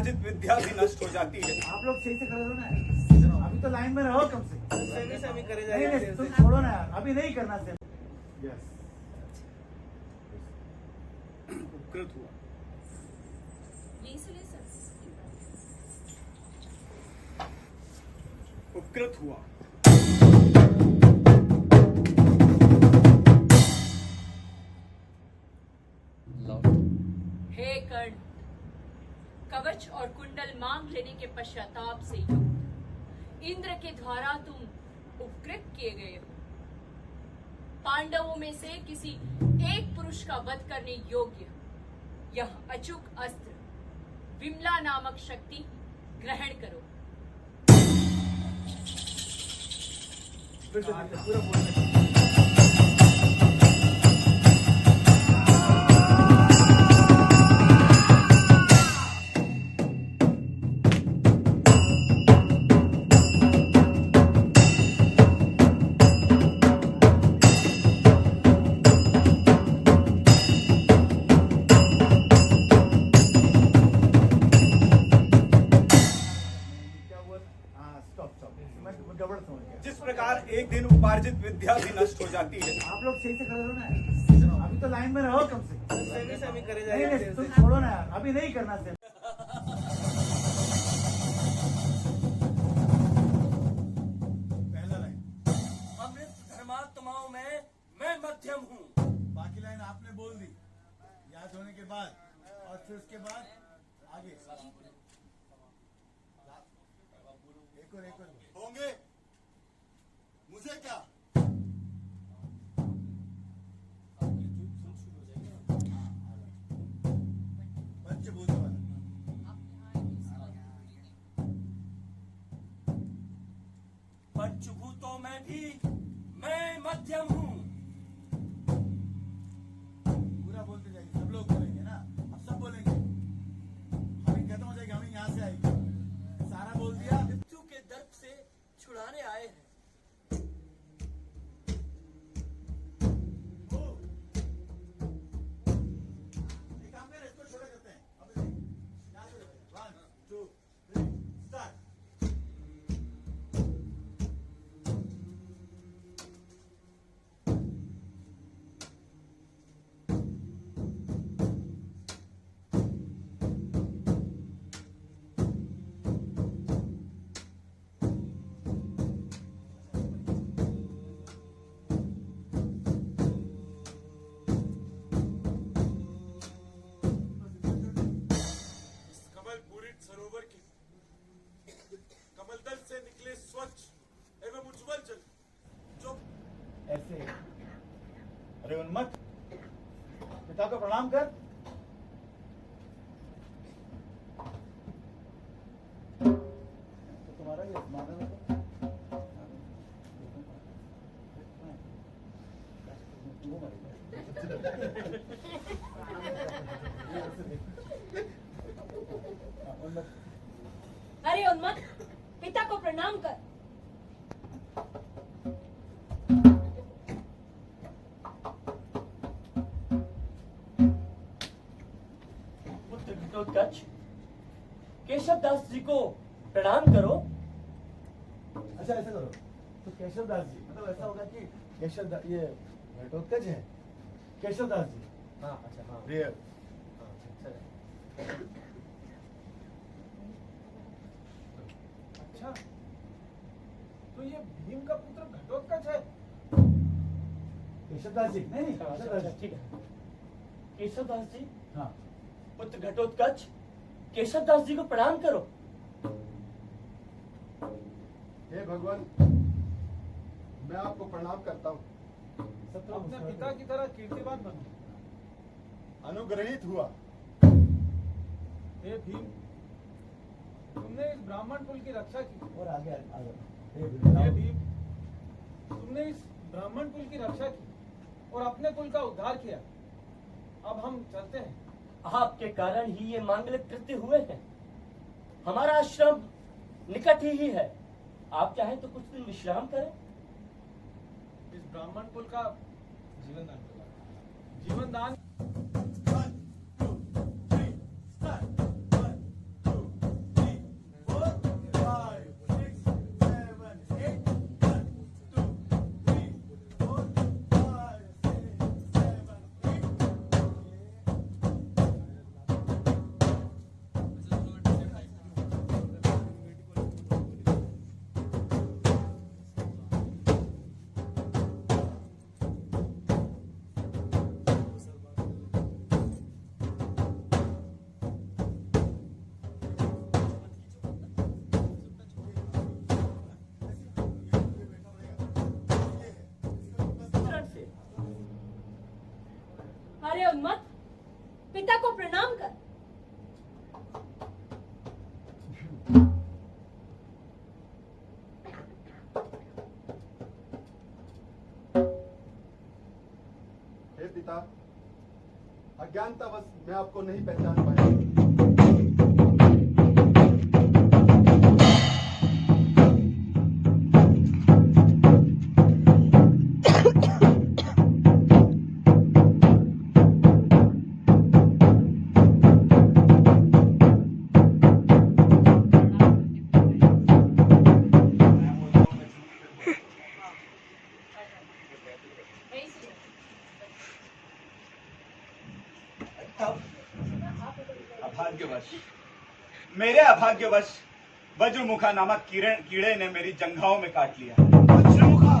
उपार्जित विद्या भी नष्ट हो जाती है। आप लोग सही से खड़े रहो ना, अभी तो लाइन में रहो कम से कम। नहीं नहीं तुम छोड़ो ना यार, अभी नहीं करना सेम। यस उपकृत हुआ। उपकृत हुआ। हे कर्ण, कवच और कुंडल मांग लेने के पश्चाताप से युक्त इंद्र के द्वारा तुम उपकृत किए गए हो। पांडवों में से किसी एक पुरुष का वध करने योग्य यह अचूक अस्त्र विमला नामक शक्ति ग्रहण करो। पूरा बोलने जिस प्रकार एक दिन उपार्जित विद्या भी नष्ट हो जाती है। आप लोग सही से खड़े रहो ना, अभी तो लाइन में रहो कम से कम। नहीं नहीं तुम छोड़ो ना यार, अभी नहीं करना सेम। पहला लाइन अमृत धर्मात्माओं में मैं मध्यम हूँ। बाकी लाइन आपने बोल दी याद होने के बाद, और फिर उसके बाद आगे एक और होंगे मुझे क्या पंचभूत वाला पंचभूतों में भी मैं मध्यम हूँ। पूरा बोलते जाइए, सब लोग बोलेंगे ना, अब सब बोलेंगे, हमें खत्म हो जाएगी, हमें यहाँ से आएगी। सारा बोल दिया, मृत्यु के दर्द से छुड़ाने आए हैं। इसको छोटा करते हैं। अब यहाँ से 1 2 3 स्टार्ट। सरोवर की कमलदल से निकले स्वच्छ एवं उज्जवल जल जो ऐसे अरे उन्मत्त, पिता को प्रणाम कर। तो तुम्हारा ये माना ना अरे उन्मत्त, पिता को प्रणाम कर। पुत्र घटोत्कच, केशव दास जी को प्रणाम करो। अच्छा ऐसा करो, तो केशव दास जी, मतलब ऐसा होगा कि ये घटोत्कच है, केशव दास जी। हाँ अच्छा हाँ प्रिय अच्छा, तो ये भीम का पुत्र घटोत्कच है। केशव दास जी नहीं नहीं केशव दास जी। ठीक है। केशव दास जी, हाँ पुत्र घटोत्कच, केशव दास जी को प्रणाम करो। हे भगवान, मैं आपको प्रणाम करता हूँ। अपने पिता की तरह कीर्तिवान बनो। अनुग्रहित हुआ। हे भीम, तुमने इस ब्राह्मण कुल की रक्षा की। और आगे आगे हे भीम, तुमने इस ब्राह्मण कुल की रक्षा की और अपने कुल का उद्धार किया। अब हम चलते हैं। आपके कारण ही ये मांगलिक कृत्य हुए हैं। हमारा आश्रम निकट ही है। आप चाहें तो कुछ दिन विश्राम करें। इस ब्राह्मण कुल का जीवन दान करो। जीवन दान 1 2 3 स्टार्ट 1 2 अरे उन्मत्त, पिता को प्रणाम कर। हे पिता, अज्ञानतावश मैं आपको नहीं पहचान पाया। अभाग्यवश, मेरे अभाग्यवश वज्रमुखा नामक कीड़े ने मेरी जंघाओं में काट लिया। वज्रमुखा,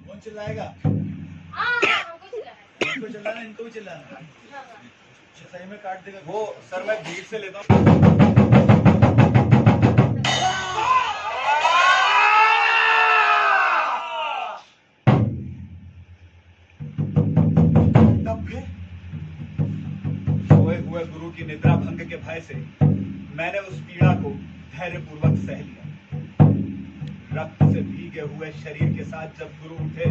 कौन चिल्लाएगा? इनको चिल्लाना, इनको भी चिल्लाना। सही में काट देगा वो सर मैं भीड़ से लेता हूँ। तब भी सोए हुए गुरु की निद्रा भंग के भय से मैंने उस पीड़ा को धैर्यपूर्वक सह लिया। रक्त से भीगे हुए शरीर के साथ जब गुरु उठे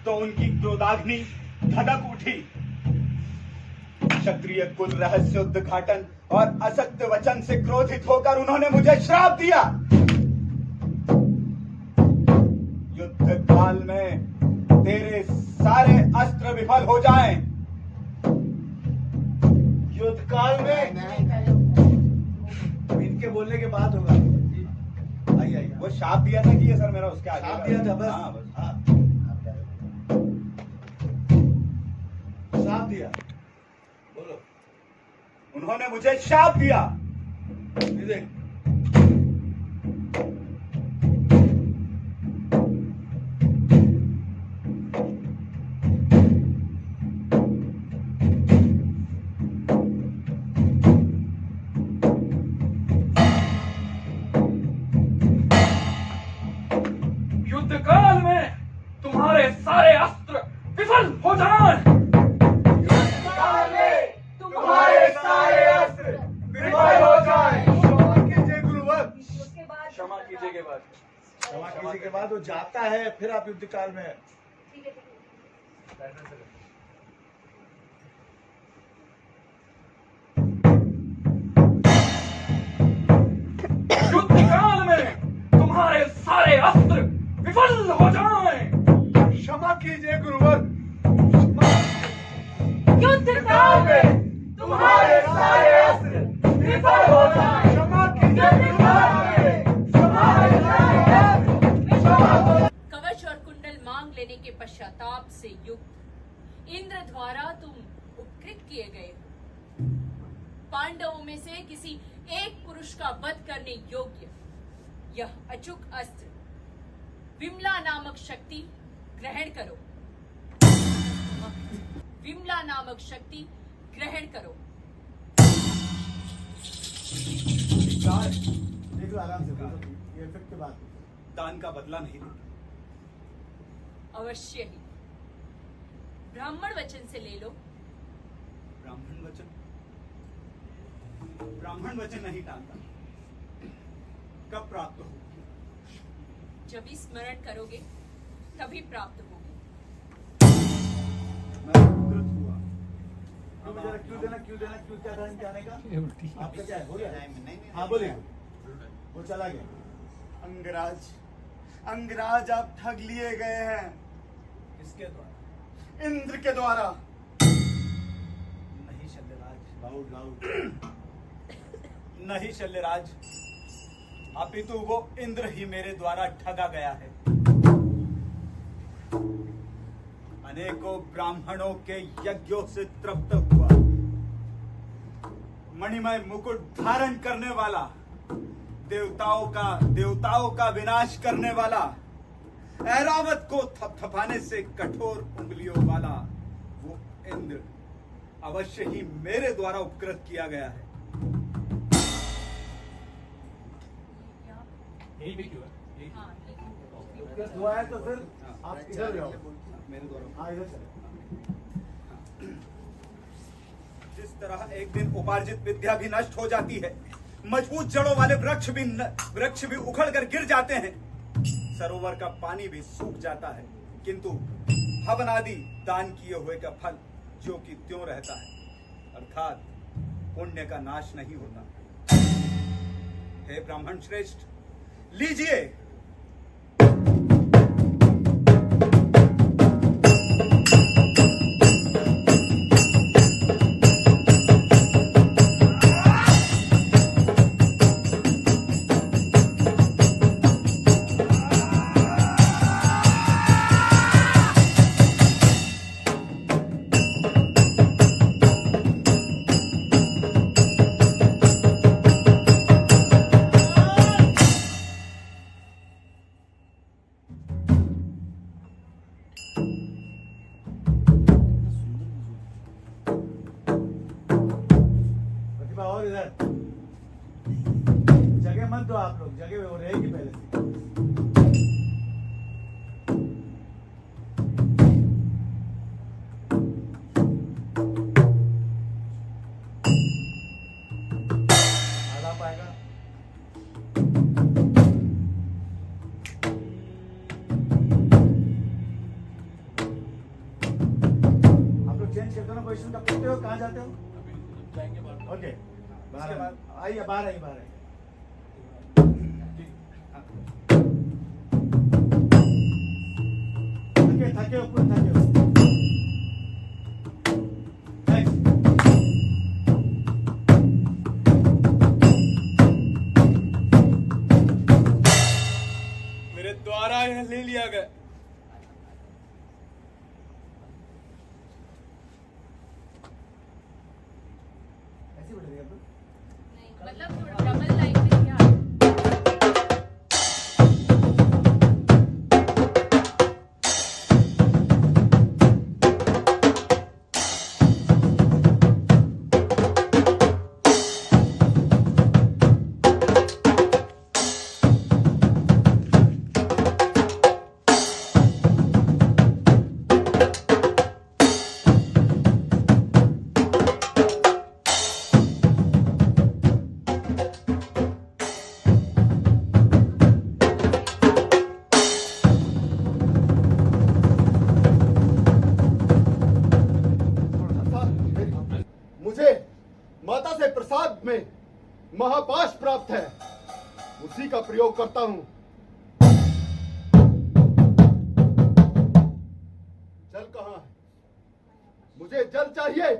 तो उनकी क्रोधाग्नि धधक उठी। क्षत्रिय कुल रहस्य उद्घाटन और असत्य वचन से क्रोधित होकर उन्होंने मुझे श्राप दिया। युद्ध काल में तेरे सारे अस्त्र विफल हो जाएं। युद्ध काल में इनके बोलने के बाद होगा। आइए आइए। वो शाप दिया था कि ये सर मेरा उसके आगे शाप दिया था बस। हाँ, बस। हाँ। शाप दिया। बोलो। उन्होंने मुझे शाप दिया। ये देख। युद्ध काल में तुम्हारे सारे अस्त्र विफल हो जाएं। तुम्हारे सारे अस्त्र विफल हो जाएं। क्षमा कीजिए गुरुवर। क्षमा कीजिए के बाद क्षमा कीजिए के बाद वो जाता है, फिर आप युद्ध काल में। युद्ध काल में तुम्हारे सारे अस्त्र विफल हो जाएं। क्षमा कीजिए गुरुवर। युद्ध काल में तुम्हारे सारे अस्त्र विफल हो जाएं। क्षमा कीजिए कवच और कुंडल मांग लेने के पश्चाताप से युक्त इंद्र द्वारा तुम उपकृत किए गए हो। पांडवों में से किसी एक पुरुष का वध करने योग्य यह अचूक अस्त्र विमला नामक शक्ति ग्रहण करो। विमला नामक शक्ति ग्रहण करो। देख लो आराम से, ये इफेक्ट के बाद। दान का बदला नहीं लेता। अवश्य ही ब्राह्मण वचन से ले लो। ब्राह्मण वचन, ब्राह्मण वचन नहीं टालता। कब प्राप्त हो? जब भी स्मरण करोगे तभी प्राप्त होगी। मैं उपकृत हुआ। क्यों देना, क्यों देना, क्यों देना, क्यों क्या था इनके आने का? आपका क्या है? हो गया? हाँ बोलिए। वो चला गया। अंगराज, अंगराज आप ठग लिए गए हैं। किसके द्वारा? इंद्र के द्वारा। नहीं शल्यराज। Loud loud. नहीं शल्यराज, अपितु वो इंद्र ही मेरे द्वारा ठगा गया है। अनेकों ब्राह्मणों के यज्ञों से तृप्त हुआ मणिमय मुकुट धारण करने वाला, देवताओं का विनाश करने वाला, ऐरावत को थपथपाने से कठोर उंगलियों वाला वो इंद्र अवश्य ही मेरे द्वारा उपकृत किया गया है। यही भी क्यों है? हाँ, ये- उपकृत हुआ है तो फिर आप इधर जाओ। मेरे द्वारा हाँ इधर चले। जिस तरह एक दिन उपार्जित विद्या भी नष्ट हो जाती है, मजबूत जड़ों वाले वृक्ष भी उखड़कर गिर जाते हैं, सरोवर का पानी भी सूख जाता है, किंतु हवन आदि दान किए हुए का फल जो कि त्यों रहता है, अर्थात पुण्य का नाश नहीं होता। हे ब्राह्मण श्रेष्ठ, लीजिए। प्रतिभा और इधर जगह मत दो, आप लोग जगह वो रहेगी पहले से। आधा पाएगा। आप लोग चेंज करते हो ना पोजिशन का, पूछते हो कहाँ जाते हो? जाएंगे बाहर। ओके, उसके बाद आइए, बाहर आइए, बाहर आइए। थके हो, पूरे थके हो। Next. मेरे द्वारा यह ले लिया गया। ऐसे बैठेंगे आप लोग? नहीं, मतलब थोड़ा डबल लाइन में क्या? मुझे माता से प्रसाद में महापाश प्राप्त है, उसी का प्रयोग करता हूं। जल कहां है? मुझे जल चाहिए।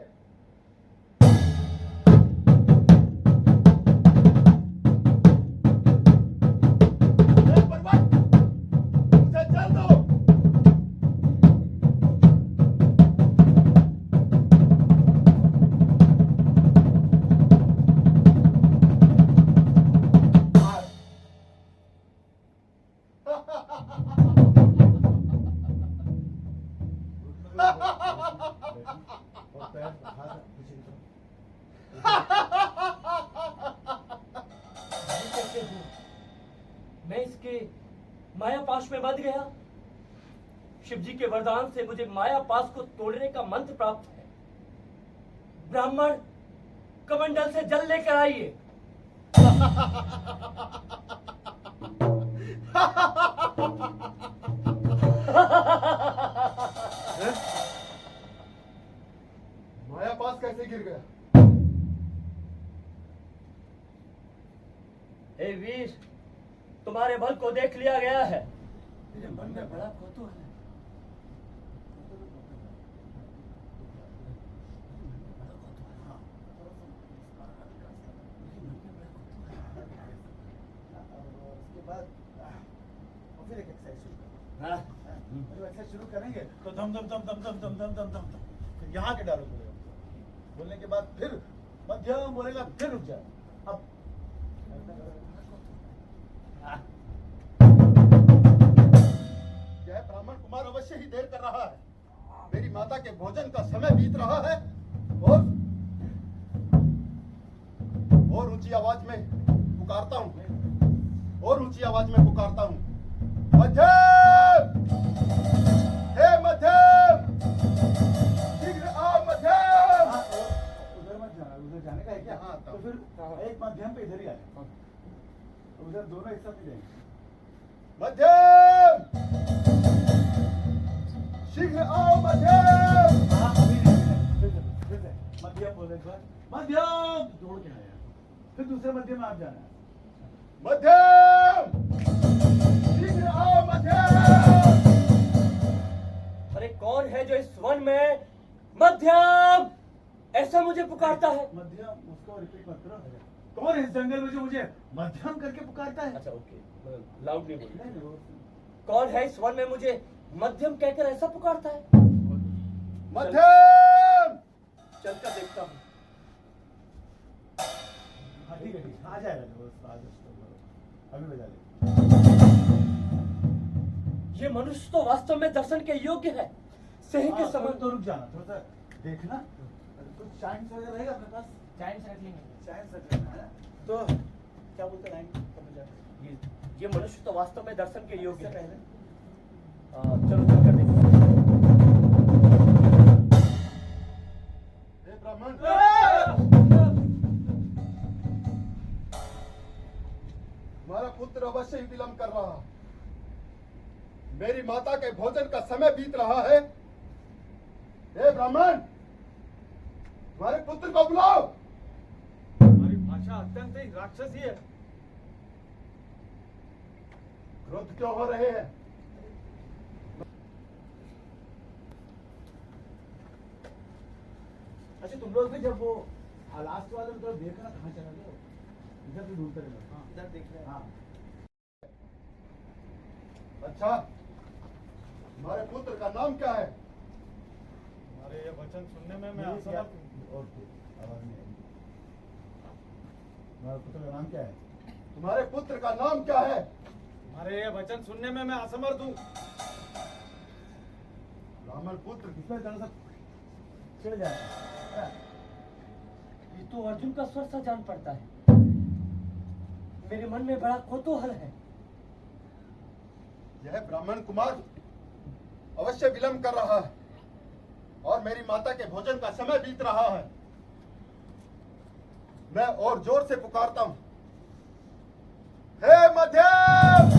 हे पर्वत, मुझे जल दो। और पैर हाथ पीछे की तरफ। ये कैसे हुआ? मैं इसके माया पाश में बंध गया। शिव जी के वरदान से मुझे माया पाश को तोड़ने का मंत्र प्राप्त है। ब्राह्मण, कमंडल से जल लेकर आइए। माया पास कैसे गिर गया? हे वीर, तुम्हारे बल को देख लिया गया है। मेरे मन में बड़ा कौतूहल है। उसके बाद और फिर एक एक्सरसाइज शुरू करो। हाँ? जब एक्सरसाइज शुरू करेंगे तो दम दम दम दम दम दम दम दम दम दम फिर यहाँ के डालो बोलेगा। बोलने के बाद फिर मध्यम बोलेगा फिर रुक जाए। अब ऐसा करो। यह ब्राह्मण कुमार अवश्य ही देर कर रहा है। मेरी माता के भोजन का समय बीत रहा है और ऊंची आवाज में पुकारता हूं, और ऊंची आवाज में पुकारता हूं, मध्यम, हे मध्यम, शीघ्र आओ मध्यम। हाँ, उधर मत जाना, उधर जाने का है क्या? हाँ, तो फिर एक मध्यम पे इधर ही आ जाए। उधर दोनों एक साथ ही जाएंगे। मध्यम, शीघ्र आओ मध्यम। हाँ, अभी नहीं, फिर से मध्यम बोले एक बार, मध्यम दौड़ के आया, फिर दूसरे मध्यम में आप जाना है। मध्यम, शीघ्र आओ मध्यम। अरे कौन है जो इस वन में मध्यम ऐसा मुझे पुकारता है? मध्यम उसको रिपीट मत करो। कौन है इस जंगल में जो मुझे मध्यम करके पुकारता है? अच्छा ओके, लाउड नहीं बोल। नहीं, वो कौन है इस वन में मुझे मध्यम कहकर ऐसा पुकारता है? मध्यम, चलकर देखता हूँ। हाँ ठीक है, ठीक है, आ जाएगा जब उस आज उसको अभी बजा ले। ये मनुष्य तो वास्तव में दर्शन के योग्य है। सही के हाँ, समय तो रुक जाना, थोड़ा सा देखना, कुछ चाइम्स वगैरह रहेगा अपने पास? चाइम्स रख लेंगे। चाइम्स रख लेना है ना? तो क्या बोलते हैं लाइन कब बजा? ये मनुष्य तो वास्तव में दर्शन के योग्य इससे है। पहले चलो चलकर देखते हैं। हे ब्राह्मण, तुम्हारा पुत्र अवश्य ही विलंब कर रहा है। मेरी माता के भोजन का समय बीत रहा है। हे ब्राह्मण, तुम्हारे पुत्र को बुलाओ। हमारी भाषा अत्यंत ही राक्षसी है। क्रोध क्यों हो रहे हैं? अच्छा तुम लोग भी जब वो लास्ट वाले में तो देखना कहाँ चला गया? इधर भी ढूंढते रहना। हाँ, इधर देख रहे हैं। हाँ, अच्छा, तुम्हारे पुत्र का नाम क्या है? हमारे ये वचन सुनने में मैं ये क्या- असमर्थ हूँ। और फिर आवाज नहीं आई। तुम्हारे पुत्र का नाम क्या है? तुम्हारे पुत्र का नाम क्या है? हमारे ये वचन सुनने में मैं असमर्थ हूँ। ब्राह्मण पुत्र, इसमें जरा सा चिढ़ जाए। ये तो अर्जुन का स्वर सा जान पड़ता है। मेरे मन में बड़ा कौतूहल है। यह ब्राह्मण कुमार अवश्य विलंब कर रहा है और मेरी माता के भोजन का समय बीत रहा है। मैं और जोर से पुकारता हूं, हे मध्यम,